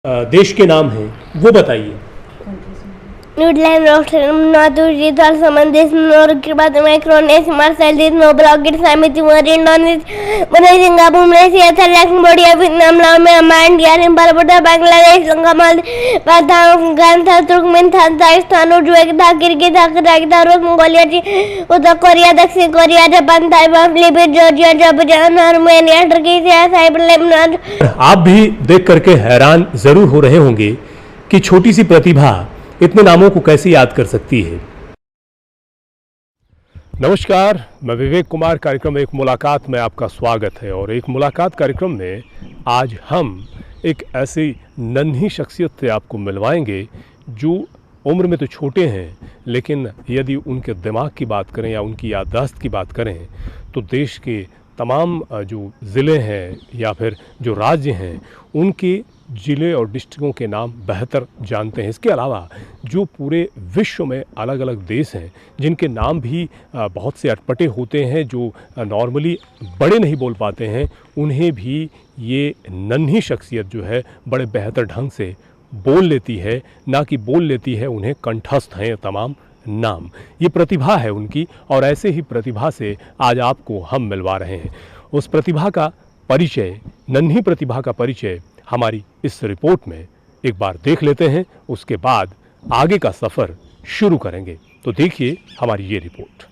देश के नाम हैं वो बताइए। न्यूजीलैंड, ऑस्ट्रेलिया, द्वार संबंधित नोर माइक्रोनेशिया, मार्शल, नोब्रागिट, समिति, Indonesia, Singapore, Malaysia, Thailand, Cambodia, Vietnam, Laos, Myanmar, India, Barbuda, Bangladesh, Sri Lanka, Maldives, Afghanistan, Turkmenistan, Pakistan, Uzbekistan, Kyrgyzstan, रूस, मंगोलिया, उत्तर कोरिया, दक्षिण Korea, Japan, Taiwan, Philippines, Georgia, Japan, Armenia, Turkey, Cyprus, Lebanon. आप भी देख करके हैरान जरूर हो रहे होंगे कि छोटी सी प्रतिभा इतने नामों को कैसे याद कर सकती है। नमस्कार, मैं विवेक कुमार। कार्यक्रम एक मुलाकात में आपका स्वागत है। और एक मुलाकात कार्यक्रम में आज हम एक ऐसी नन्ही शख्सियत से आपको मिलवाएंगे जो उम्र में तो छोटे हैं, लेकिन यदि उनके दिमाग की बात करें या उनकी याददाश्त की बात करें तो देश के तमाम जो ज़िले हैं या फिर जो राज्य हैं उनके ज़िले और डिस्ट्रिक्टों के नाम बेहतर जानते हैं। इसके अलावा जो पूरे विश्व में अलग अलग देश हैं जिनके नाम भी बहुत से अटपटे होते हैं, जो नॉर्मली बड़े नहीं बोल पाते हैं, उन्हें भी ये नन्ही शख्सियत जो है बड़े बेहतर ढंग से बोल लेती है। ना कि बोल लेती है, उन्हें कंठस्थ हैं तमाम नाम। ये प्रतिभा है उनकी, और ऐसे ही प्रतिभा से आज आपको हम मिलवा रहे हैं। उस प्रतिभा का परिचय, नन्ही प्रतिभा का परिचय हमारी इस रिपोर्ट में एक बार देख लेते हैं, उसके बाद आगे का सफ़र शुरू करेंगे। तो देखिए हमारी ये रिपोर्ट।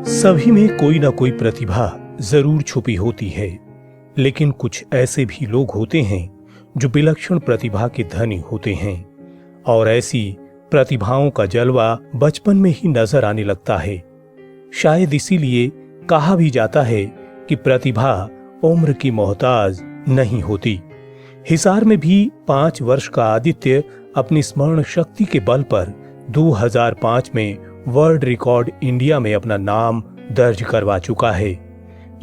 सभी में कोई ना कोई प्रतिभा जरूर छुपी होती है, लेकिन कुछ ऐसे भी लोग होते हैं जो विलक्षण प्रतिभा के धनी होते हैं, और ऐसी प्रतिभाओं का जलवा बचपन में ही नजर आने लगता है। शायद इसीलिए कहा भी जाता है कि प्रतिभा उम्र की मोहताज नहीं होती। हिसार में भी 5 वर्ष का आदित्य अपनी स्मरण शक्ति के बल पर 2005 में वर्ल्ड रिकॉर्ड इंडिया में अपना नाम दर्ज करवा चुका है।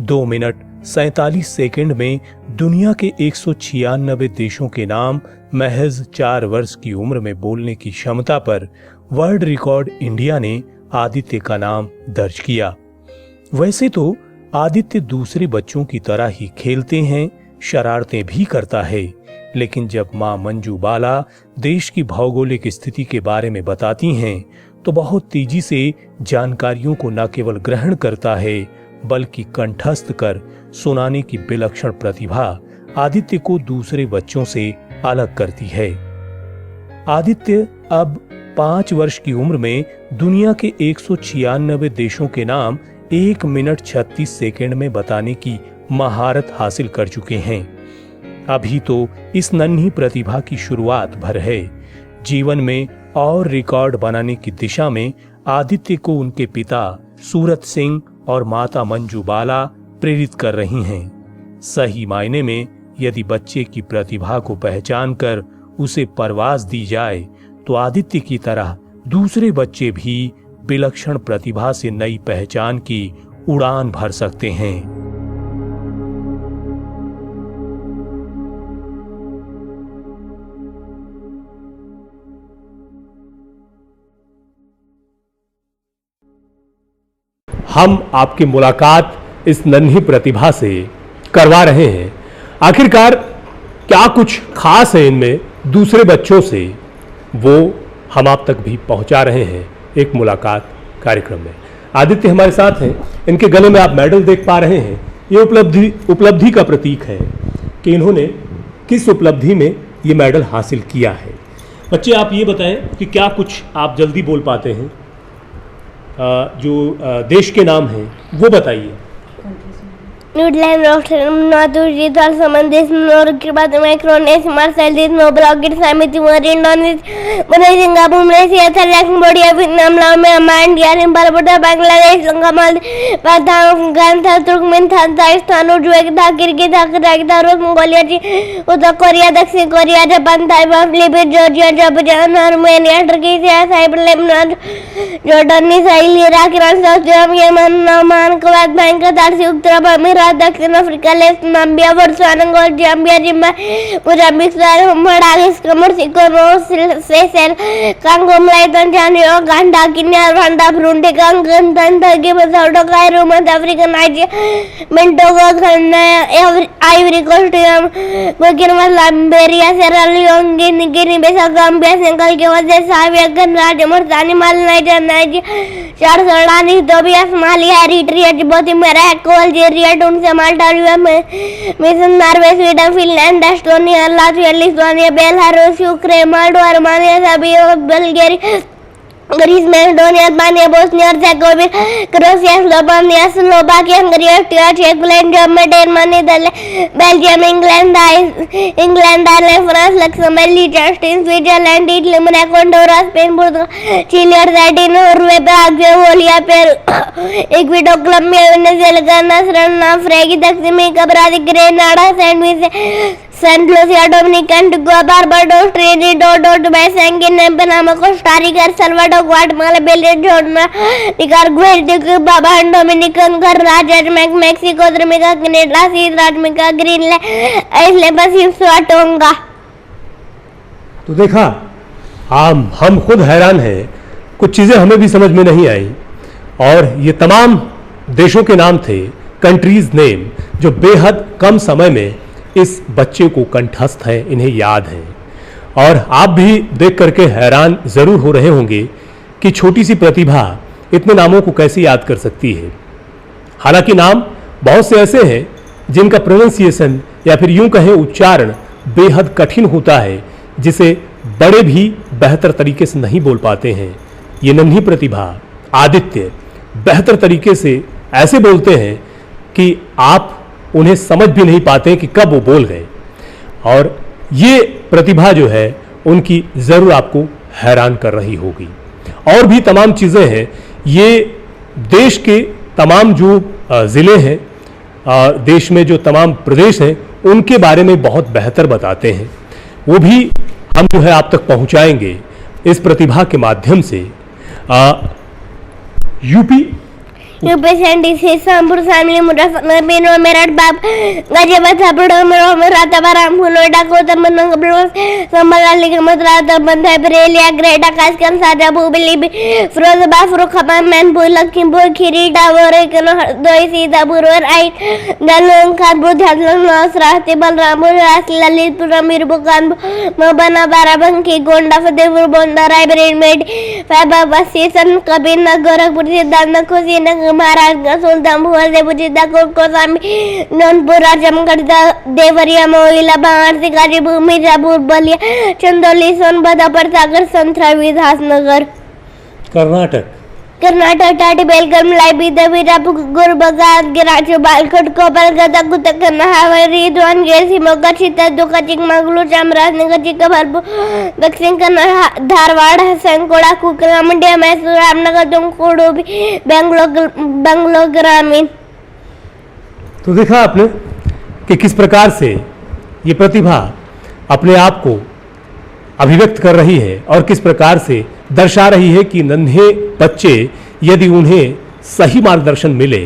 2 मिनट 47 सेकंड में दुनिया के 196 देशों के नाम महज 4 वर्ष की उम्र में बोलने की क्षमता पर वर्ल्ड रिकॉर्ड इंडिया ने आदित्य का नाम दर्ज किया। वैसे तो आदित्य दूसरे बच्चों की तरह ही खेलते हैं, शरारतें भी करता है, लेकिन जब मां मंजू बाला देश की भौगोलिक स्थिति के बारे में बताती हैं तो बहुत तेजी से जानकारियों को न केवल ग्रहण करता है बल्कि कंठस्थ कर सुनाने की विलक्षण प्रतिभा आदित्य को दूसरे बच्चों से अलग करती है। आदित्य अब 5 वर्ष की उम्र में दुनिया के 196 देशों के नाम 1 मिनट 36 सेकंड में बताने की महारत हासिल कर चुके हैं। अभी तो इस नन्ही प्रतिभा की शुरुआत भर है। जीवन में और रिकॉर्ड बनाने की दिशा में आदित्य को उनके पिता सूरत सिंह और माता मंजू बाला प्रेरित कर रही हैं। सही मायने में यदि बच्चे की प्रतिभा को पहचान कर उसे परवाज दी जाए तो आदित्य की तरह दूसरे बच्चे भी विलक्षण प्रतिभा से नई पहचान की उड़ान भर सकते हैं। हम आपकी मुलाकात इस नन्ही प्रतिभा से करवा रहे हैं। आखिरकार क्या कुछ खास है इनमें दूसरे बच्चों से, वो हम आप तक भी पहुंचा रहे हैं एक मुलाकात कार्यक्रम में। आदित्य हमारे साथ हैं। इनके गले में आप मेडल देख पा रहे हैं। ये उपलब्धि का प्रतीक है कि इन्होंने किस उपलब्धि में ये मेडल हासिल किया है। बच्चे, आप ये बताएं कि क्या कुछ आप जल्दी बोल पाते हैं? जो देश के नाम हैं वो बताइए। न्यूजीलैंड, ऑस्ट्रेलिया, द्वार संबंधित माइक्रोनेशिया, मार्शल, नोब्रागिट, समिति, Indonesia, Singapore, Malaysia, Thailand, Cambodia, Vietnam, Laos, Myanmar, India, Barbuda, Bangladesh, Sri Lanka, Maldives, Afghanistan, Turkmenistan, Pakistan, Uzbekistan, Kyrgyzstan, रूस, मंगोलिया, उत्तर कोरिया, दक्षिण Korea, Japan, Taiwan, Philippines, Georgia, Japan, Armenia, Turkey, Cyprus, Lebanon, Jordan, Israel, Iraq, Iran, Saudi Arab, Yemen, Oman, Kuwait, बैंक, संयुक्त अरब अमीरात, Honduras, दक्षिण Africa, लेफ्ट Namibia, Botswana, Zambia, Zimbabwe, Mozambique, मोडालिस, Morocco, Seychelles, Congo, Malawi, Tanzania, Uganda, Kenya, Rwanda, Burundi, कंगो, Tanzania, South Cairo, मध्य Africa, Nigeria, Togo, Ghana, Ivory Coast, Burkina Faso, Liberia, Sierra Leone, Guinea Bissau, Gambia, Senegal, Guinea, Zambia, गणराज्य, Mauritius, Mali, Nigeria, Chad, Sudan, Ethiopia, Somalia, Eritrea, Djibouti, Morocco, Algeria, Tunisia, Malta, मिस्र, Norway, Sweden, Finland, Estonia, Latvia, Lithuania, Belarus, Ukraine, Moldova, Romania, Serbia, Bulgaria, Greece, Macedonia, Albania, Bosnia और Herzegovina, Croatia, Slovakia, Slovakia, Hungary, Austria, चेक, Poland, Germany, Denmark, Netherlands, Belgium, England, Ireland, France, Luxembourg, लिechtenstein, Switzerland, Italy, Monaco, Andorra, Spain, पुर्तगाल, Chile, Argentina, Norway, Paraguay, Bolivia, Peru, Ecuador, Colombia, Venezuela, Ghana, Suriname, France, दक्षिण America, Brazil, Grenada, Saint Lucia, Dominica, Antigua, Barbados, Trinidad और Tobago, Saint Panama, Costa Rica, El Salvador, Guatemala, Belize, Honduras, Nicaragua, Cuba, Bahamas, Dominican गणराज्य, Mexico, Dominica, Canada, Seychelles, Greenland, Iceland, पश्चिम Tonga. तो देखा, हम खुद हैरान हैं, कुछ चीजें हमें भी समझ में नहीं आई, और ये तमाम देशों के नाम थे, कंट्रीज नेम, जो बेहद कम समय में इस बच्चे को कंठस्थ है, इन्हें याद है। और आप भी देख करके हैरान जरूर हो रहे होंगे कि छोटी सी प्रतिभा इतने नामों को कैसे याद कर सकती है। हालांकि नाम बहुत से ऐसे हैं जिनका प्रोनाउंसिएशन या फिर यूं कहें उच्चारण बेहद कठिन होता है, जिसे बड़े भी बेहतर तरीके से नहीं बोल पाते हैं। ये नन्ही प्रतिभा आदित्य बेहतर तरीके से ऐसे बोलते हैं कि आप उन्हें समझ भी नहीं पाते कि कब वो बोल गए। और ये प्रतिभा जो है उनकी जरूर आपको हैरान कर रही होगी। और भी तमाम चीजें हैं, ये देश के तमाम जो जिले हैं, देश में जो तमाम प्रदेश हैं, उनके बारे में बहुत बेहतर बताते हैं। वो भी हम जो है आप तक पहुंचाएंगे इस प्रतिभा के माध्यम से। यूपी यूपी संबुर शामली मुजफ्फरनगर बेनूर मेरठ बाब गाजियाबाद हापुड़ में राताबाराम फुलोड़ा कोतरमन संभल अली मथुरा बंधा बरेलिया ग्रेटा कासगंज शाजापुर बिली फिरोजाबाद फर्रुखाबाद मैनपुर लखीमपुर खीरी टावर हरदोई सीतापुर और आई दलों खानपुर झारखंड नौसराहती बलरामपुर ललितपुर मीरपुर कानपुर मोबाना बाराबंकी गोंडा फतेहपुर बोंदा रायबरेली फैजाबाद सीसन कबीर नगर गोरखपुर सिद्धार्थनगर कुशीनगर महाराजगंज सुल्तानपुर देवपुर कोसामी नौनपुर आजमगढ़ देवरिया मोइला बांसी गाजीपुर मिर्जापुर बलिया चंदौली सोनभद्र प्रतापगढ़ संतरा विधाननगर कर्नाटक टाटी बेलगाम लाइबीदा बीजापुर गुलबर्गा गिराजो बालकोट कोपरगाता कुतकना हावेरी दावणगेरे शिमोगा चित्रदुर्ग चिಕ್ಕಮಗಳೂರು ಚಾಮರಾಜನಗರ ಚಿಕ್ಕಬಳ್ಳಾಪುರ दक्षिण कन्नड़ धारवाड़ संकोड़ा कुकला मंड्या मैसूर रामनगर तुमकुरू बेंगलोर ग्रामीण। तो देखा आपने कि किस प्रकार से ये प्रतिभा अपने आप को अभिव्यक्त कर रही है और किस प्रकार से दर्शा रही है कि नन्हे बच्चे यदि उन्हें सही मार्गदर्शन मिले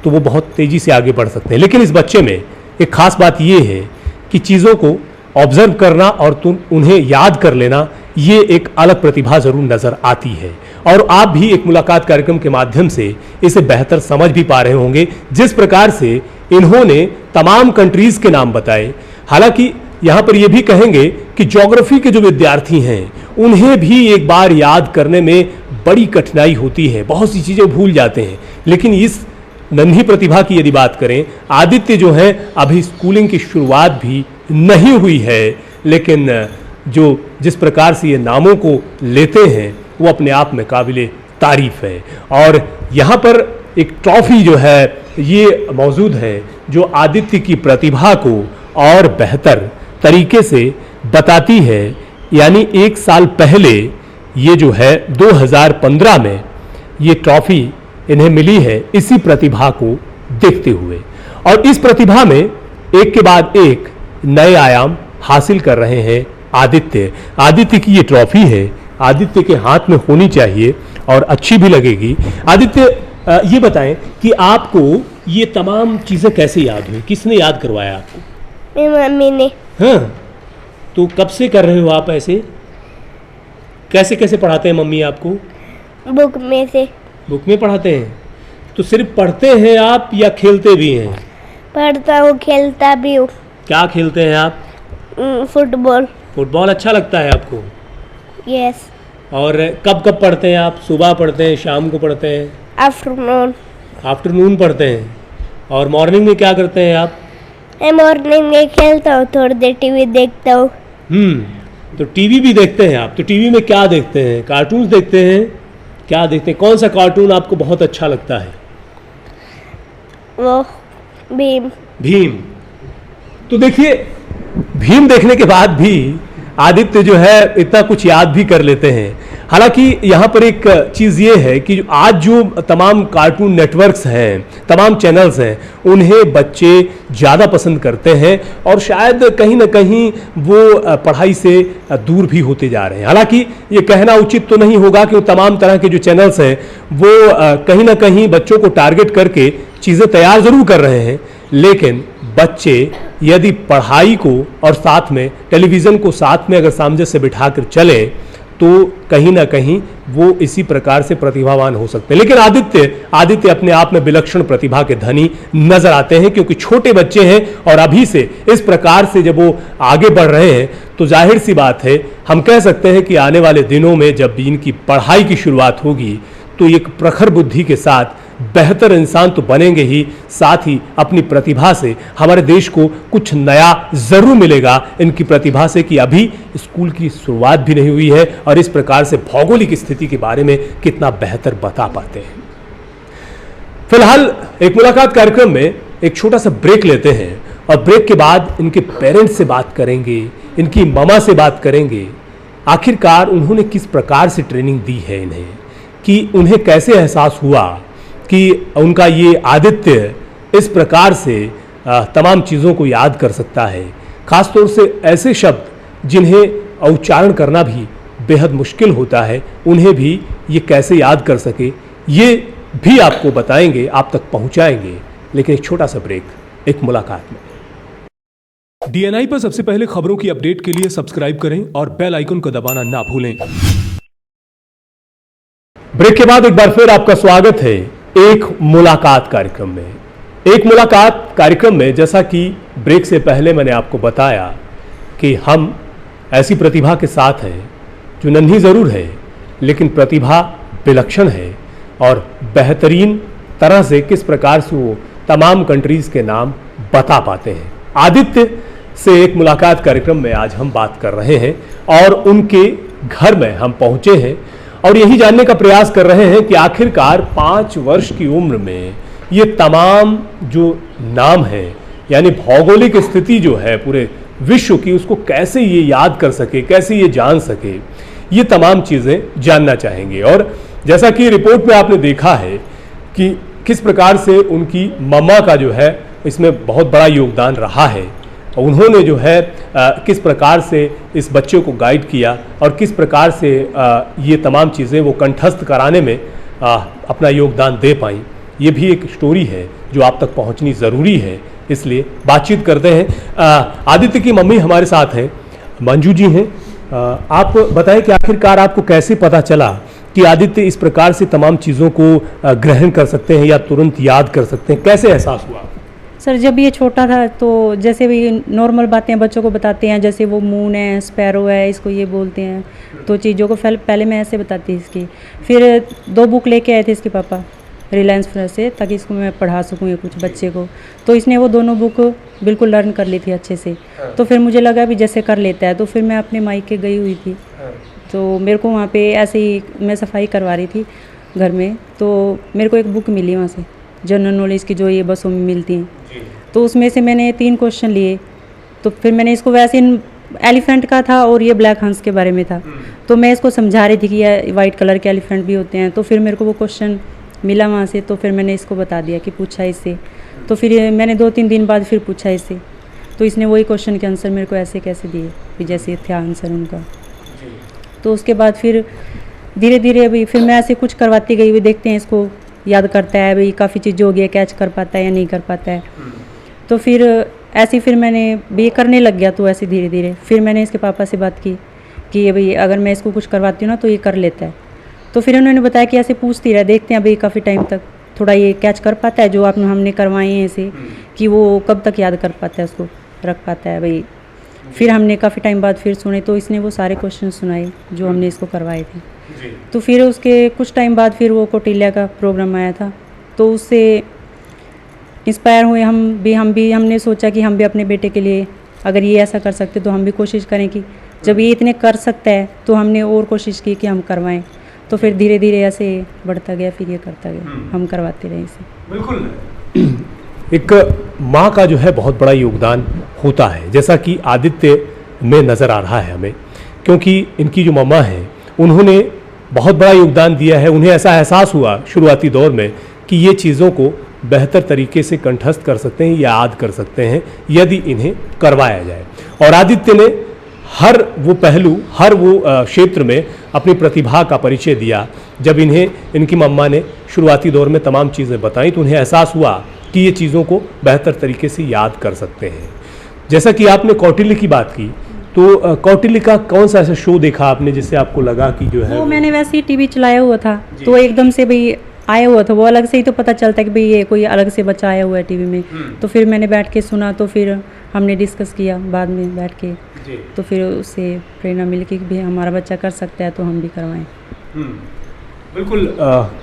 तो वो बहुत तेजी से आगे बढ़ सकते हैं। लेकिन इस बच्चे में एक खास बात ये है कि चीज़ों को ऑब्जर्व करना और उन्हें याद कर लेना, ये एक अलग प्रतिभा जरूर नजर आती है। और आप भी एक मुलाकात कार्यक्रम के माध्यम से इसे बेहतर समझ भी पा रहे होंगे, जिस प्रकार से इन्होंने तमाम कंट्रीज के नाम बताए। हालांकि यहाँ पर ये भी कहेंगे कि ज्योग्राफी के जो विद्यार्थी हैं उन्हें भी एक बार याद करने में बड़ी कठिनाई होती है, बहुत सी चीज़ें भूल जाते हैं। लेकिन इस नन्ही प्रतिभा की यदि बात करें, आदित्य जो है अभी स्कूलिंग की शुरुआत भी नहीं हुई है, लेकिन जिस प्रकार से ये नामों को लेते हैं वो अपने आप में काबिले तारीफ है। और यहाँ पर एक ट्रॉफी जो है ये मौजूद है जो आदित्य की प्रतिभा को और बेहतर तरीके से बताती है। यानी एक साल पहले ये जो है 2015 में ये ट्रॉफी इन्हें मिली है इसी प्रतिभा को देखते हुए। और इस प्रतिभा में एक के बाद एक नए आयाम हासिल कर रहे हैं आदित्य की ये ट्रॉफी है, आदित्य के हाथ में होनी चाहिए और अच्छी भी लगेगी। आदित्य ये बताएं कि आपको ये तमाम चीज़ें कैसे याद हुई, किसने याद करवाया आपको? मेरी मम्मी ने। हाँ, तो कब से कर रहे हो आप ऐसे? कैसे कैसे पढ़ाते हैं मम्मी आपको? बुक में से। बुक में पढ़ाते हैं? तो सिर्फ पढ़ते हैं आप या खेलते भी हैं? पढ़ता हूँ, खेलता भी हूँ। क्या खेलते हैं आप? फुटबॉल। फुटबॉल अच्छा लगता है आपको? यस। और कब कब पढ़ते हैं आप? सुबह पढ़ते हैं, शाम को पढ़ते हैं? आफ्टरनून। आफ्टरनून पढ़ते हैं। और मॉर्निंग में क्या करते हैं आप? मैं मॉर्निंग में खेलता हूँ, थोड़ी देर टीवी देखता हूँ। तो टीवी भी देखते हैं आप? तो टीवी में क्या देखते हैं? कार्टून्स देखते हैं? क्या देखते हैं? कौन सा कार्टून आपको बहुत अच्छा लगता है? वो भीम। भीम। तो देखिए, भीम देखने के बाद भी आदित्य जो है इतना कुछ याद भी कर लेते हैं। हालांकि यहाँ पर एक चीज़ ये है कि आज जो तमाम कार्टून नेटवर्क्स हैं, तमाम चैनल्स हैं, उन्हें बच्चे ज़्यादा पसंद करते हैं और शायद कहीं ना कहीं वो पढ़ाई से दूर भी होते जा रहे हैं। हालांकि ये कहना उचित तो नहीं होगा कि वो तमाम तरह के जो चैनल्स हैं वो कहीं ना कहीं बच्चों को टारगेट करके चीज़ें तैयार ज़रूर कर रहे हैं, लेकिन बच्चे यदि पढ़ाई को और साथ में टेलीविज़न को साथ में अगर सामंजस्य बिठाकर चले तो कहीं ना कहीं वो इसी प्रकार से प्रतिभावान हो सकते हैं। लेकिन आदित्य अपने आप में विलक्षण प्रतिभा के धनी नजर आते हैं, क्योंकि छोटे बच्चे हैं और अभी से इस प्रकार से जब वो आगे बढ़ रहे हैं तो जाहिर सी बात है, हम कह सकते हैं कि आने वाले दिनों में जब इनकी पढ़ाई की शुरुआत होगी तो एक प्रखर बुद्धि के साथ बेहतर इंसान तो बनेंगे ही, साथ ही अपनी प्रतिभा से हमारे देश को कुछ नया जरूर मिलेगा इनकी प्रतिभा से, कि अभी स्कूल की शुरुआत भी नहीं हुई है और इस प्रकार से भौगोलिक स्थिति के बारे में कितना बेहतर बता पाते हैं। फिलहाल एक मुलाकात कार्यक्रम में एक छोटा सा ब्रेक लेते हैं और ब्रेक के बाद इनके पेरेंट्स से बात करेंगे, इनकी ममा से बात करेंगे, आखिरकार उन्होंने किस प्रकार से ट्रेनिंग दी है इन्हें, कि उन्हें कैसे एहसास हुआ कि उनका ये आदित्य इस प्रकार से तमाम चीज़ों को याद कर सकता है, ख़ासतौर से ऐसे शब्द जिन्हें उच्चारण करना भी बेहद मुश्किल होता है, उन्हें भी ये कैसे याद कर सके, ये भी आपको बताएंगे, आप तक पहुंचाएंगे। लेकिन एक छोटा सा ब्रेक, एक मुलाकात में। डीएनआई पर सबसे पहले खबरों की अपडेट के लिए सब्सक्राइब करें और बेल आइकन को दबाना ना भूलें। ब्रेक के बाद एक बार फिर आपका स्वागत है एक मुलाकात कार्यक्रम में। एक मुलाकात कार्यक्रम में जैसा कि ब्रेक से पहले मैंने आपको बताया कि हम ऐसी प्रतिभा के साथ हैं जो नन्ही ज़रूर है लेकिन प्रतिभा विलक्षण है और बेहतरीन तरह से किस प्रकार से वो तमाम कंट्रीज़ के नाम बता पाते हैं। आदित्य से एक मुलाकात कार्यक्रम में आज हम बात कर रहे हैं और उनके घर में हम पहुंचे हैं और यही जानने का प्रयास कर रहे हैं कि आखिरकार 5 वर्ष की उम्र में ये तमाम जो नाम है, यानी भौगोलिक स्थिति जो है पूरे विश्व की, उसको कैसे ये याद कर सके, कैसे ये जान सके, ये तमाम चीज़ें जानना चाहेंगे। और जैसा कि रिपोर्ट में आपने देखा है कि किस प्रकार से उनकी मम्मा का जो है इसमें बहुत बड़ा योगदान रहा है, उन्होंने जो है किस प्रकार से इस बच्चे को गाइड किया और किस प्रकार से ये तमाम चीज़ें वो कंठस्थ कराने में अपना योगदान दे पाई, ये भी एक स्टोरी है जो आप तक पहुंचनी ज़रूरी है। इसलिए बातचीत करते हैं। आदित्य की मम्मी हमारे साथ हैं, मंजू जी हैं। आप बताएं कि आखिरकार आपको कैसे पता चला कि आदित्य इस प्रकार से तमाम चीज़ों को ग्रहण कर सकते हैं या तुरंत याद कर सकते हैं, कैसे एहसास हुआ? सर जब ये छोटा था तो जैसे भी नॉर्मल बातें बच्चों को बताते हैं, जैसे वो मून है, स्पैरो है, इसको ये बोलते हैं, तो चीज़ों को पहले मैं ऐसे बताती इसकी। फिर 2 बुक लेके आए थे इसके पापा रिलायंस फ्रेश से, ताकि इसको मैं पढ़ा सकूँ ये कुछ बच्चे को, तो इसने वो दोनों बुक बिल्कुल लर्न कर ली थी अच्छे से। तो फिर मुझे लगा भी जैसे कर लेता है, तो फिर मैं अपने मायके गई हुई थी, तो मेरे को वहाँ पे ऐसे ही मैं सफाई करवा रही थी घर में, तो मेरे को एक बुक मिली वहाँ से जनरल नॉलेज की, जो ये बसों में मिलती हैं, तो उसमें से मैंने 3 क्वेश्चन लिए। तो फिर मैंने इसको वैसे एलिफेंट का था और ये ब्लैक हंस के बारे में था, तो मैं इसको समझा रही थी कि ये वाइट कलर के एलिफेंट भी होते हैं। तो फिर मेरे को वो क्वेश्चन मिला वहाँ से, तो फिर मैंने इसको बता दिया कि पूछा इससे। तो फिर मैंने 2-3 दिन बाद फिर पूछा इससे, तो इसने वही क्वेश्चन के आंसर मेरे को ऐसे कैसे दिए कि जैसे थे आंसर उनका। तो उसके बाद फिर धीरे धीरे अभी फिर मैं ऐसे कुछ करवाती गई, भी देखते हैं इसको याद करता है, भाई काफ़ी चीज़ें हो गई है, कैच कर पाता है या नहीं कर पाता है। तो फिर ऐसे फिर मैंने भी ये करने लग गया, तो ऐसे धीरे धीरे फिर मैंने इसके पापा से बात की कि ये भाई अगर मैं इसको कुछ करवाती हूँ ना तो ये कर लेता है। तो फिर उन्होंने बताया कि ऐसे पूछती रहे, देखते हैं भाई काफ़ी टाइम तक थोड़ा ये कैच कर पाता है जो आपने हमने करवाए हैं ऐसे, कि वो कब तक याद कर पाता है, उसको रख पाता है भाई। फिर हमने काफ़ी टाइम बाद फिर सुने, तो इसने वो सारे क्वेश्चन सुनाए जो हमने इसको करवाए थे। तो फिर उसके कुछ टाइम बाद फिर वो कौटिल्य का प्रोग्राम आया था, तो उससे इंस्पायर हुए हमने सोचा कि हम भी अपने बेटे के लिए अगर ये ऐसा कर सकते तो हम भी कोशिश करें कि जब ये इतने कर सकता है तो हमने और कोशिश की कि हम करवाएं। तो फिर धीरे धीरे ऐसे बढ़ता गया, फिर ये करता गया, हम करवाते रहे इसे। बिल्कुल। एक माँ का जो है बहुत बड़ा योगदान होता है, जैसा कि आदित्य में नज़र आ रहा है हमें, क्योंकि इनकी जो मम्मा हैं उन्होंने बहुत बड़ा योगदान दिया है। उन्हें ऐसा एहसास हुआ शुरुआती दौर में कि ये चीज़ों को बेहतर तरीके से कंठस्थ कर सकते हैं, याद कर सकते हैं यदि इन्हें करवाया जाए। और आदित्य ने हर वो पहलू, हर वो क्षेत्र में अपनी प्रतिभा का परिचय दिया। जब इन्हें इनकी मम्मा ने शुरुआती दौर में तमाम चीज़ें बताई तो उन्हें एहसास हुआ कि ये चीज़ों को बेहतर तरीके से याद कर सकते हैं। जैसा कि आपने कौटिल्य की बात की, तो कौटिल्य का कौन सा ऐसा शो देखा आपने जिससे आपको लगा कि जो है वो मैंने वैसे ही टीवी चलाया हुआ था, तो एकदम से भाई आया हुआ था वो, अलग से ही तो पता चलता है कि भाई ये कोई अलग से बच्चा आया हुआ है टीवी में। तो फिर मैंने बैठ के सुना, तो फिर हमने डिस्कस किया बाद में बैठ के, तो फिर उससे प्रेरणा मिली कि भाई हमारा बच्चा कर सकता है तो हम भी करवाएं। बिल्कुल।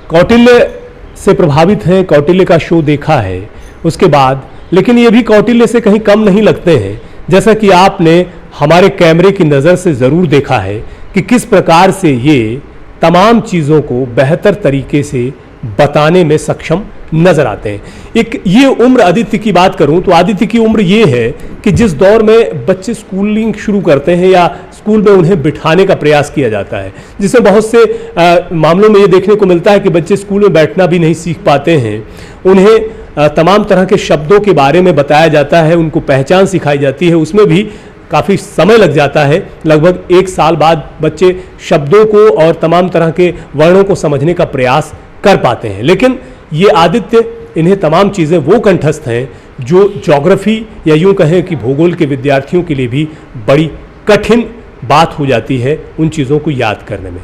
कौटिल्य से प्रभावित हैं, कौटिल्य का शो देखा है उसके बाद, लेकिन ये भी कौटिल्य से कहीं कम नहीं लगते हैं। जैसा कि आपने हमारे कैमरे की नज़र से ज़रूर देखा है कि किस प्रकार से ये तमाम चीज़ों को बेहतर तरीके से बताने में सक्षम नजर आते हैं। एक ये उम्र आदित्य की बात करूं तो आदित्य की उम्र ये है कि जिस दौर में बच्चे स्कूलिंग शुरू करते हैं या स्कूल में उन्हें बिठाने का प्रयास किया जाता है, जिसमें बहुत से मामलों में ये देखने को मिलता है कि बच्चे स्कूल में बैठना भी नहीं सीख पाते हैं। उन्हें तमाम तरह के शब्दों के बारे में बताया जाता है, उनको पहचान सिखाई जाती है, उसमें भी काफ़ी समय लग जाता है। लगभग 1 साल बाद बच्चे शब्दों को और तमाम तरह के वर्णों को समझने का प्रयास कर पाते हैं। लेकिन ये आदित्य, इन्हें तमाम चीज़ें वो कंठस्थ हैं जो ज्योग्राफी या यूं कहें कि भूगोल के विद्यार्थियों के लिए भी बड़ी कठिन बात हो जाती है उन चीज़ों को याद करने में।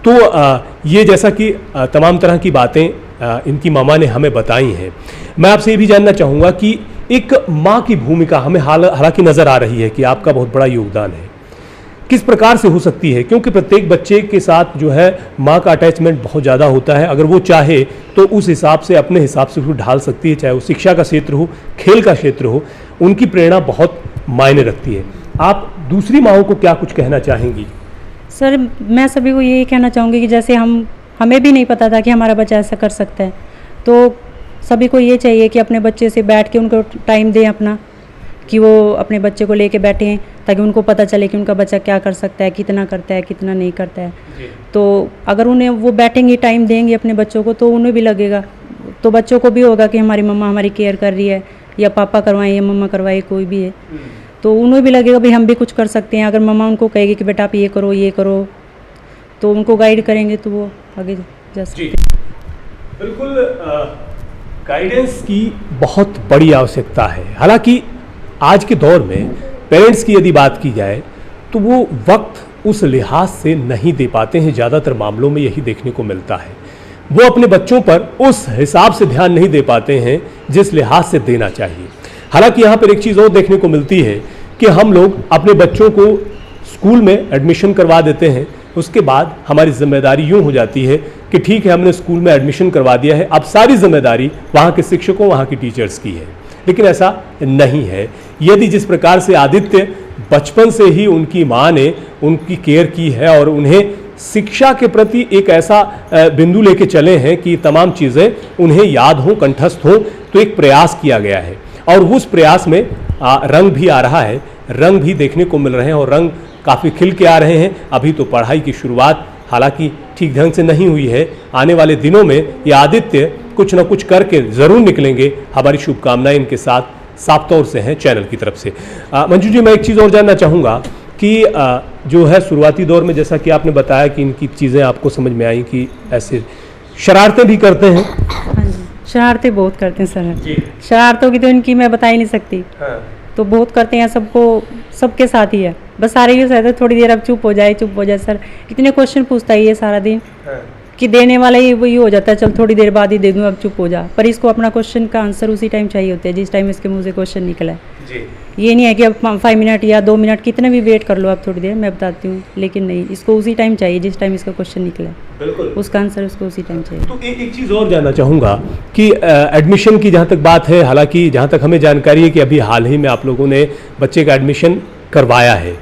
तो ये जैसा कि तमाम तरह की बातें इनकी मामा ने हमें बताई हैं, मैं आपसे ये भी जानना चाहूँगा कि एक माँ की भूमिका हमें हालांकि नज़र आ रही है कि आपका बहुत बड़ा योगदान है, किस प्रकार से हो सकती है? क्योंकि प्रत्येक बच्चे के साथ जो है माँ का अटैचमेंट बहुत ज़्यादा होता है। अगर वो चाहे तो उस हिसाब से, अपने हिसाब से उसको ढाल सकती है, चाहे वो शिक्षा का क्षेत्र हो, खेल का क्षेत्र हो, उनकी प्रेरणा बहुत मायने रखती है। आप दूसरी माँओं को क्या कुछ कहना चाहेंगी? सर, मैं सभी को यही कहना चाहूँगी कि जैसे हमें भी नहीं पता था कि हमारा बच्चा ऐसा कर सकता है, तो सभी को ये चाहिए कि अपने बच्चे से बैठ के उनको टाइम दें अपना, कि वो अपने बच्चे को लेके बैठें ताकि उनको पता चले कि उनका बच्चा क्या कर सकता है, कितना करता है, कितना नहीं करता है। तो अगर उन्हें वो बैठेंगे, टाइम देंगे अपने बच्चों को, तो उन्हें भी लगेगा, तो बच्चों को भी होगा कि हमारी मम्मा हमारी केयर कर रही है, या पापा करवाएं या मम्मा करवाए, कोई भी है, तो उन्हें भी लगेगा भाई हम भी कुछ कर सकते हैं। अगर मम्मा उनको कहेगी कि बेटा आप ये करो, तो उनको गाइड करेंगे तो वो आगे जा सकते हैं। बिल्कुल, गाइडेंस की बहुत बड़ी आवश्यकता है। हालांकि आज के दौर में पेरेंट्स की यदि बात की जाए तो वो वक्त उस लिहाज से नहीं दे पाते हैं। ज़्यादातर मामलों में यही देखने को मिलता है, वो अपने बच्चों पर उस हिसाब से ध्यान नहीं दे पाते हैं जिस लिहाज से देना चाहिए। हालांकि यहाँ पर एक चीज़ और देखने को मिलती है कि हम लोग अपने बच्चों को स्कूल में एडमिशन करवा देते हैं, उसके बाद हमारी जिम्मेदारी यूँ हो जाती है कि ठीक है हमने स्कूल में एडमिशन करवा दिया है, अब सारी जिम्मेदारी वहाँ के शिक्षकों, वहाँ की टीचर्स की है। लेकिन ऐसा नहीं है। यदि जिस प्रकार से आदित्य बचपन से ही उनकी माँ ने उनकी केयर की है और उन्हें शिक्षा के प्रति एक ऐसा बिंदु लेके चले हैं कि तमाम चीज़ें उन्हें याद हों, कंठस्थ हों, तो एक प्रयास किया गया है और उस प्रयास में रंग भी आ रहा है, रंग भी देखने को मिल रहे हैं और रंग काफ़ी खिल के आ रहे हैं। अभी तो पढ़ाई की शुरुआत हालांकि ठीक ढंग से नहीं हुई है, आने वाले दिनों में ये आदित्य कुछ ना कुछ करके ज़रूर निकलेंगे। हमारी शुभकामनाएं इनके साथ साफ तौर से हैं चैनल की तरफ से। मंजू जी, मैं एक चीज़ और जानना चाहूँगा कि जो है शुरुआती दौर में जैसा कि आपने बताया कि इनकी चीज़ें आपको समझ में आई कि ऐसे शरारतें भी करते हैं? हाँ जी, शरारतें बहुत करते हैं सर। जी। शरारतों की तो इनकी मैं बता ही नहीं सकती। हाँ। तो बहुत करते हैं, सबको सबके साथ ही है। बस सारे ही सहते थोड़ी देर अब चुप हो जाए सर। कितने क्वेश्चन पूछता है ये सारा दिन हाँ। कि देने वाला ही वही हो जाता है, चल थोड़ी देर बाद ही दे दूँ, अब चुप हो जा। पर इसको अपना क्वेश्चन का आंसर उसी टाइम चाहिए होता है जिस टाइम इसके मुंह से क्वेश्चन निकला है। जी। ये नहीं है कि अब 5 मिनट या 2 मिनट कितने भी वेट कर लो आप थोड़ी देर, मैं बताती हूँ, लेकिन नहीं, इसको उसी टाइम चाहिए जिस टाइम इसका क्वेश्चन निकला है, बिल्कुल। उसका आंसर उसको उसी टाइम चाहिए। तो एक चीज़ और जानना चाहूँगा कि एडमिशन की जहाँ तक बात है, हालांकि जहाँ तक हमें जानकारी है कि अभी हाल ही में आप लोगों ने बच्चे का एडमिशन करवाया है।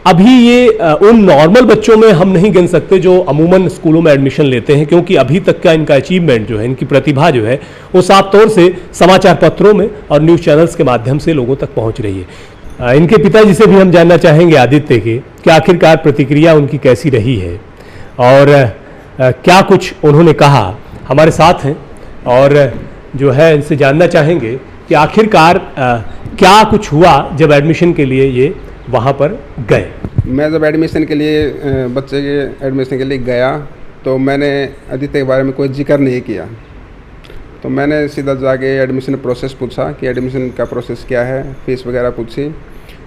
अभी ये उन नॉर्मल बच्चों में हम नहीं गिन सकते जो अमूमन स्कूलों में एडमिशन लेते हैं, क्योंकि अभी तक का इनका अचीवमेंट जो है, इनकी प्रतिभा जो है, वो साफ तौर से समाचार पत्रों में और न्यूज़ चैनल्स के माध्यम से लोगों तक पहुंच रही है। इनके पिताजी से भी हम जानना चाहेंगे, आदित्य के, कि आखिरकार प्रतिक्रिया उनकी कैसी रही है और क्या कुछ उन्होंने कहा। हमारे साथ हैं और जो है इनसे जानना चाहेंगे कि आखिरकार क्या कुछ हुआ जब एडमिशन के लिए ये वहाँ पर गए। मैं जब एडमिशन के लिए बच्चे के एडमिशन के लिए गया तो मैंने आदित्य के बारे में कोई जिक्र नहीं किया। तो मैंने सीधा जाके एडमिशन प्रोसेस पूछा कि एडमिशन का प्रोसेस क्या है, फ़ीस वगैरह पूछी।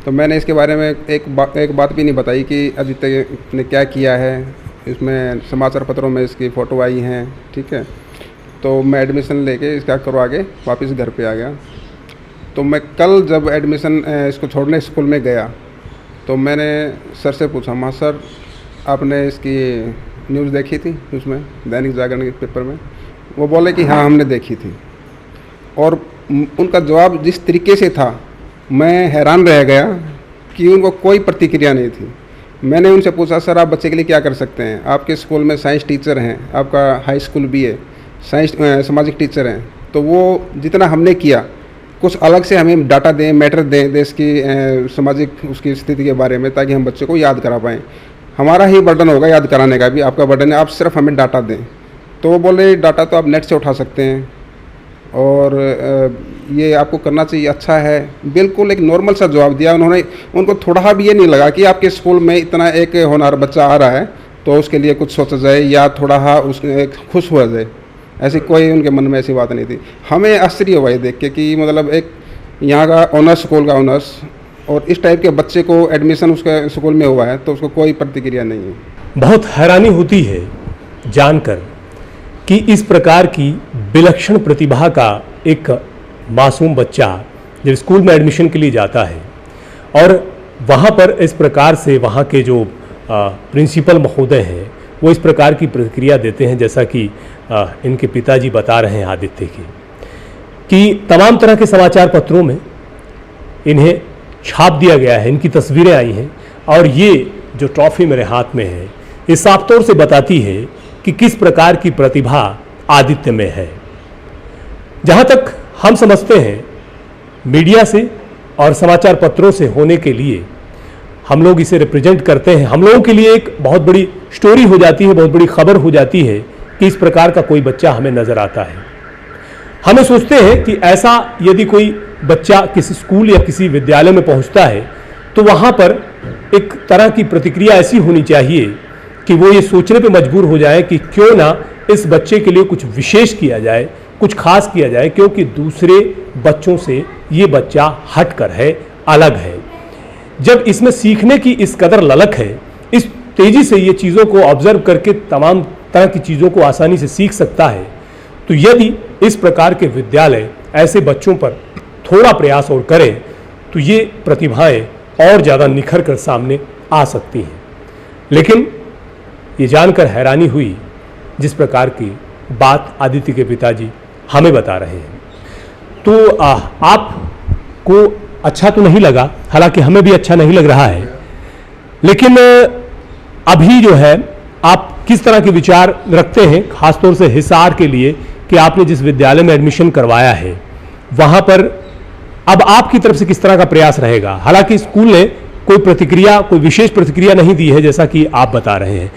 तो मैंने इसके बारे में एक बात भी नहीं बताई कि आदित्य ने क्या किया है। इसमें समाचार पत्रों में इसकी फ़ोटो आई हैं, ठीक है। तो मैं एडमिशन लेके इसका करवा के वापस घर पे आ गया। तो मैं कल जब एडमिशन इसको छोड़ने स्कूल में गया तो मैंने सर से पूछा, माँ सर आपने इसकी न्यूज़ देखी थी उसमें दैनिक जागरण के पेपर में? वो बोले कि हाँ हमने देखी थी। और उनका जवाब जिस तरीके से था, मैं हैरान रह गया कि उनको कोई प्रतिक्रिया नहीं थी। मैंने उनसे पूछा, सर आप बच्चे के लिए क्या कर सकते हैं? आपके स्कूल में साइंस टीचर हैं, आपका हाई स्कूल भी है, साइंस सामाजिक टीचर हैं, तो वो जितना हमने किया कुछ अलग से हमें डाटा दें, मैटर दें देश की सामाजिक उसकी स्थिति के बारे में, ताकि हम बच्चे को याद करा पाएँ। हमारा ही बर्डन होगा याद कराने का भी, आपका बर्डन है, आप सिर्फ हमें डाटा दें। तो वो बोले डाटा तो आप नेट से उठा सकते हैं और ये आपको करना चाहिए, अच्छा है। बिल्कुल एक नॉर्मल सा जवाब दिया उन्होंने। उनको थोड़ा भी ये नहीं लगा कि आपके स्कूल में इतना एक होनहार बच्चा आ रहा है तो उसके लिए कुछ सोचा जाए या थोड़ा उसके खुश हुआ जाए। ऐसी कोई उनके मन में ऐसी बात नहीं थी। हमें आश्चर्य हुआ ये देख के कि मतलब एक यहाँ का ऑनर्स, स्कूल का ऑनर्स, और इस टाइप के बच्चे को एडमिशन उसके स्कूल में हुआ है तो उसको कोई प्रतिक्रिया नहीं है। बहुत हैरानी होती है जानकर कि इस प्रकार की विलक्षण प्रतिभा का एक मासूम बच्चा जब स्कूल में एडमिशन के लिए जाता है और वहाँ पर इस प्रकार से वहाँ के जो प्रिंसिपल महोदय हैं वो इस प्रकार की प्रतिक्रिया देते हैं, जैसा कि इनके पिताजी बता रहे हैं आदित्य के, कि तमाम तरह के समाचार पत्रों में इन्हें छाप दिया गया है, इनकी तस्वीरें आई हैं और ये जो ट्रॉफी मेरे हाथ में है ये साफ तौर से बताती है कि किस प्रकार की प्रतिभा आदित्य में है। जहाँ तक हम समझते हैं मीडिया से और समाचार पत्रों से होने के लिए हम लोग इसे रिप्रेजेंट करते हैं, हम लोगों के लिए एक बहुत बड़ी स्टोरी हो जाती है, बहुत बड़ी खबर हो जाती है कि इस प्रकार का कोई बच्चा हमें नजर आता है। हमें सोचते हैं कि ऐसा यदि कोई बच्चा किसी स्कूल या किसी विद्यालय में पहुंचता है तो वहां पर एक तरह की प्रतिक्रिया ऐसी होनी चाहिए कि वो ये सोचने पे मजबूर हो जाए कि क्यों ना इस बच्चे के लिए कुछ विशेष किया जाए, कुछ खास किया जाए, क्योंकि दूसरे बच्चों से ये बच्चा हटकर है, अलग है। जब इसमें सीखने की इस कदर ललक है, इस तेजी से ये चीज़ों को ऑब्जर्व करके तमाम तरह की चीज़ों को आसानी से सीख सकता है, तो यदि इस प्रकार के विद्यालय ऐसे बच्चों पर थोड़ा प्रयास और करें तो ये प्रतिभाएं और ज़्यादा निखर कर सामने आ सकती हैं। लेकिन ये जानकर हैरानी हुई जिस प्रकार की बात आदित्य के पिताजी हमें बता रहे हैं। तो आपको अच्छा तो नहीं लगा, हालांकि हमें भी अच्छा नहीं लग रहा है, लेकिन अभी जो है आप किस तरह के विचार रखते हैं, खासतौर से हिसार के लिए, कि आपने जिस विद्यालय में एडमिशन करवाया है वहां पर अब आपकी तरफ से किस तरह का प्रयास रहेगा? हालांकि स्कूल ने कोई प्रतिक्रिया, कोई विशेष प्रतिक्रिया नहीं दी है, जैसा कि आप बता रहे हैं।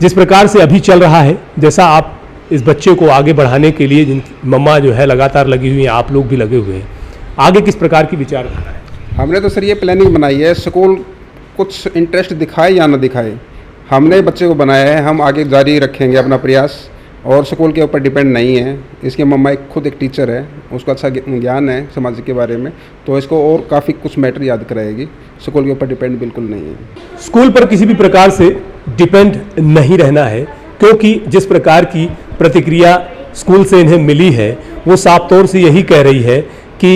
जिस प्रकार से अभी चल रहा है, जैसा आप इस बच्चे को आगे बढ़ाने के लिए, जिनकी मम्मा जो है लगातार लगी हुई हैं, आप लोग भी लगे हुए हैं, आगे किस प्रकार की विचारधारा है? हमने तो सर ये प्लानिंग बनाई है, स्कूल कुछ इंटरेस्ट दिखाए या ना दिखाए, हमने बच्चे को बनाया है, हम आगे जारी रखेंगे अपना प्रयास। और स्कूल के ऊपर डिपेंड नहीं है। इसकी मम्मा खुद एक टीचर है, उसको अच्छा ज्ञान है समाज के बारे में, तो इसको और काफ़ी कुछ मैटर याद कराएगी। स्कूल के ऊपर डिपेंड बिल्कुल नहीं है। स्कूल पर किसी भी प्रकार से डिपेंड नहीं रहना है, क्योंकि जिस प्रकार की प्रतिक्रिया स्कूल से इन्हें मिली है वो साफ तौर से यही कह रही है कि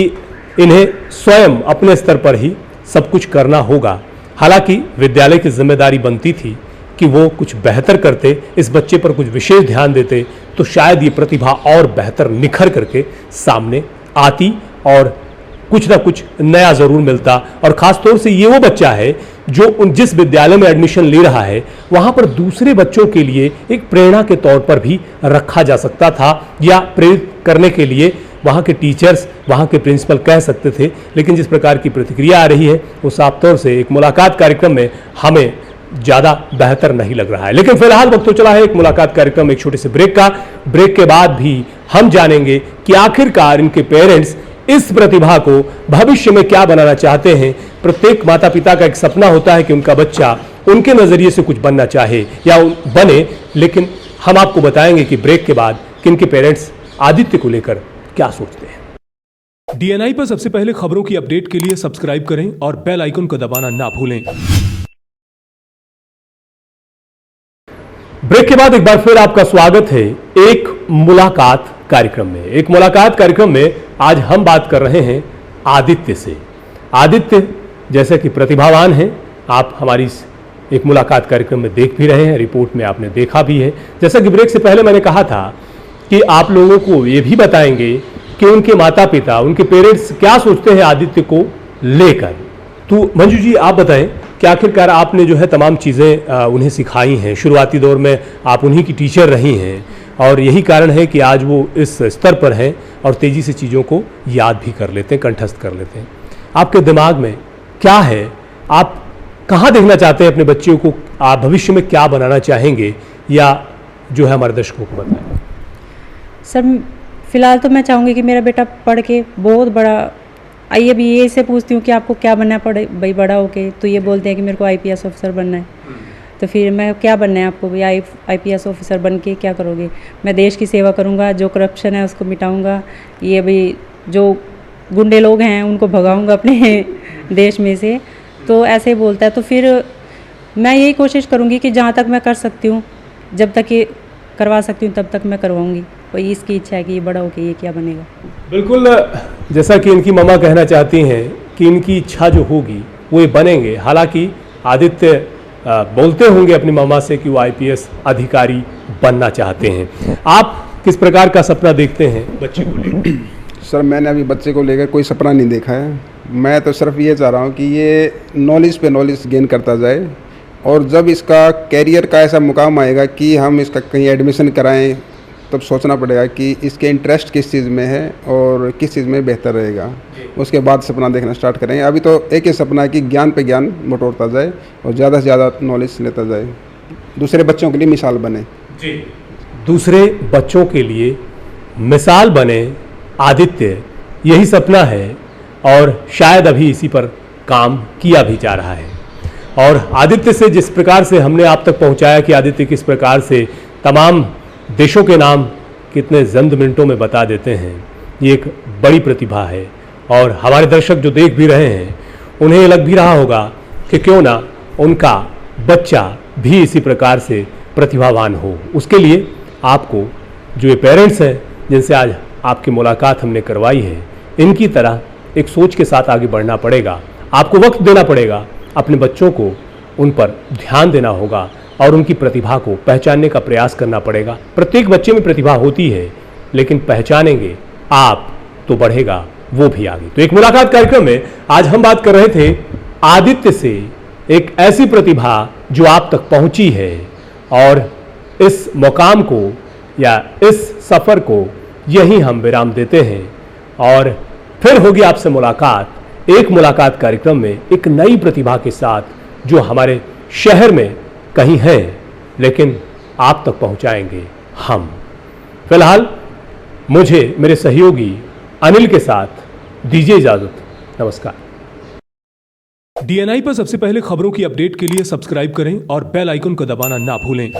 इन्हें स्वयं अपने स्तर पर ही सब कुछ करना होगा। हालांकि विद्यालय की जिम्मेदारी बनती थी कि वो कुछ बेहतर करते, इस बच्चे पर कुछ विशेष ध्यान देते, तो शायद ये प्रतिभा और बेहतर निखर करके सामने आती और कुछ ना कुछ नया ज़रूर मिलता। और ख़ास तौर से ये वो बच्चा है जो जिस विद्यालय में एडमिशन ले रहा है वहाँ पर दूसरे बच्चों के लिए एक प्रेरणा के तौर पर भी रखा जा सकता था, या प्रेरित करने के लिए वहाँ के टीचर्स, वहाँ के प्रिंसिपल कह सकते थे। लेकिन जिस प्रकार की प्रतिक्रिया आ रही है वो साफ तौर से एक मुलाकात कार्यक्रम में हमें ज़्यादा बेहतर नहीं लग रहा है। लेकिन फिलहाल वक्त तो चला है एक मुलाकात कार्यक्रम, एक छोटे से ब्रेक का। ब्रेक के बाद भी हम जानेंगे कि आखिरकार इनके पेरेंट्स इस प्रतिभा को भविष्य में क्या बनाना चाहते हैं। प्रत्येक माता पिता का एक सपना होता है कि उनका बच्चा उनके नज़रिए से कुछ बनना चाहे या बने, लेकिन हम आपको बताएंगे कि ब्रेक के बाद कि इनके पेरेंट्स आदित्य को लेकर क्या सोचते हैं। डीएनआई पर सबसे पहले खबरों की अपडेट के लिए सब्सक्राइब करें और बेल आइकन को दबाना ना भूलें। ब्रेक के बाद एक बार फिर आपका स्वागत है एक मुलाकात कार्यक्रम में। एक मुलाकात कार्यक्रम में आज हम बात कर रहे हैं आदित्य से। आदित्य जैसे कि प्रतिभावान हैं, आप हमारी इस एक मुलाकात कार्यक्रम में देख भी रहे हैं, रिपोर्ट में आपने देखा भी है। जैसा कि ब्रेक से पहले मैंने कहा था कि आप लोगों को ये भी बताएंगे कि उनके माता पिता, उनके पेरेंट्स क्या सोचते हैं आदित्य को लेकर। तो मंजू जी, आप बताएं कि आखिरकार आपने जो है तमाम चीज़ें उन्हें सिखाई हैं। शुरुआती दौर में आप उन्हीं की टीचर रही हैं और यही कारण है कि आज वो इस स्तर पर हैं और तेज़ी से चीज़ों को याद भी कर लेते हैं, कंठस्थ कर लेते हैं। आपके दिमाग में क्या है, आप कहाँ देखना चाहते हैं अपने बच्चों को, आप भविष्य में क्या बनाना चाहेंगे, या जो है हमारे दर्शकों को बताएं। सर फिलहाल तो मैं चाहूँगी कि मेरा बेटा पढ़ के बहुत बड़ा, आइए अभी ये से पूछती हूँ कि आपको क्या बनना है पढ़े भाई बड़ा होके, तो ये बोलते हैं कि मेरे को आईपीएस ऑफिसर बनना है। तो फिर मैं क्या बनना है आपको भैया, आईपीएस ऑफिसर बन के क्या करोगे? मैं देश की सेवा करूँगा, जो करप्शन है उसको मिटाऊँगा, ये अभी जो गुंडे लोग हैं उनको भगाऊँगा अपने देश में से। तो ऐसे ही बोलता है। तो फिर मैं यही कोशिश करूँगी कि जहाँ तक मैं कर सकती हूँ, जब तक ये करवा सकती हूँ तब तक मैं करवाऊँगी। और इसकी इच्छा है कि ये बड़ा होकर ये क्या बनेगा। बिल्कुल, जैसा कि इनकी मम्मा कहना चाहती हैं कि इनकी इच्छा जो होगी वो ये बनेंगे। हालांकि आदित्य बोलते होंगे अपनी मम्मा से कि वो आईपीएस अधिकारी बनना चाहते हैं। आप किस प्रकार का सपना देखते हैं बच्चे को लेकर? सर मैंने अभी बच्चे को लेकर कोई सपना नहीं देखा है। मैं तो सिर्फ ये चाह रहा हूँ कि ये नॉलेज पे नॉलेज गेन करता जाए, और जब इसका कैरियर का ऐसा मुकाम आएगा कि हम इसका कहीं एडमिशन कराएं, तब सोचना पड़ेगा कि इसके इंटरेस्ट किस चीज़ में है और किस चीज़ में बेहतर रहेगा। उसके बाद सपना देखना स्टार्ट करेंगे। अभी तो एक ही सपना है कि ज्ञान पे ज्ञान बटोरता जाए और ज़्यादा से ज़्यादा नॉलेज लेता जाए, दूसरे बच्चों के लिए मिसाल बने। जी, दूसरे बच्चों के लिए मिसाल बने आदित्य, यही सपना है और शायद अभी इसी पर काम किया भी जा रहा है। और आदित्य से जिस प्रकार से हमने आप तक पहुंचाया कि आदित्य किस प्रकार से तमाम देशों के नाम कितने चंद मिनटों में बता देते हैं, ये एक बड़ी प्रतिभा है। और हमारे दर्शक जो देख भी रहे हैं उन्हें लग भी रहा होगा कि क्यों ना उनका बच्चा भी इसी प्रकार से प्रतिभावान हो। उसके लिए आपको जो ये पेरेंट्स हैं जिनसे आज आपकी मुलाकात हमने करवाई है, इनकी तरह एक सोच के साथ आगे बढ़ना पड़ेगा। आपको वक्त देना पड़ेगा, अपने बच्चों को उन पर ध्यान देना होगा और उनकी प्रतिभा को पहचानने का प्रयास करना पड़ेगा। प्रत्येक बच्चे में प्रतिभा होती है, लेकिन पहचानेंगे आप तो बढ़ेगा वो भी आगे। तो एक मुलाकात कार्यक्रम में आज हम बात कर रहे थे आदित्य से, एक ऐसी प्रतिभा जो आप तक पहुंची है, और इस मुकाम को या इस सफर को यहीं हम विराम देते हैं और फिर होगी आपसे मुलाकात एक मुलाकात कार्यक्रम में एक नई प्रतिभा के साथ जो हमारे शहर में कहीं है, लेकिन आप तक पहुंचाएंगे हम। फिलहाल मुझे मेरे सहयोगी अनिल के साथ दीजिए इजाजत। नमस्कार। डीएनआई पर सबसे पहले खबरों की अपडेट के लिए सब्सक्राइब करें और बेल आइकन को दबाना ना भूलें।